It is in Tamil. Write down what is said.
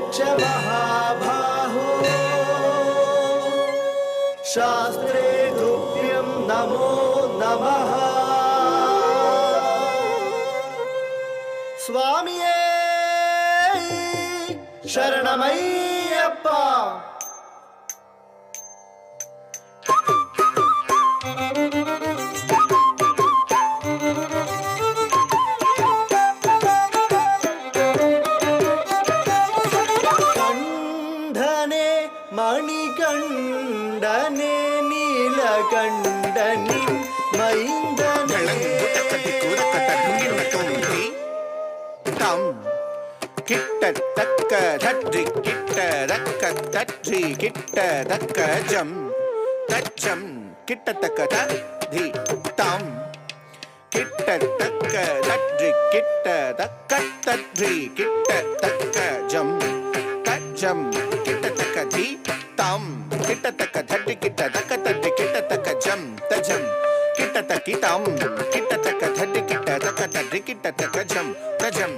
प्रत्यक्ष महाबाहो शास्त्रे तुभ्यं नमो नमः स्वामिये शरणमय्यप्पा மணிகண்டனே நீலகண்டனின் மைந்தனே கிட்டத்தக்க தற்றி கிட்ட தக்க தற்றி கிட்ட தக்க ஜம் தச்சம் கிட்டத்தக்க ததி தாம் கிட்டத்தக்க தற்றி கிட்ட தக்க தற்றி கிட்ட தக்க ஜம் தச்சம் கிட்டத்தக்க தி தாம் கிட்டத்தக்க தட்டி கிட்ட தக்க தட்டி கிட்டத்தக்க ஜம் தஜம் கிட்டத்தக்கி தாம் கிட்டத்தக்க தட்டி கிட்ட தக்க தட்டி கிட்டத்தக்க ஜம் தஜம்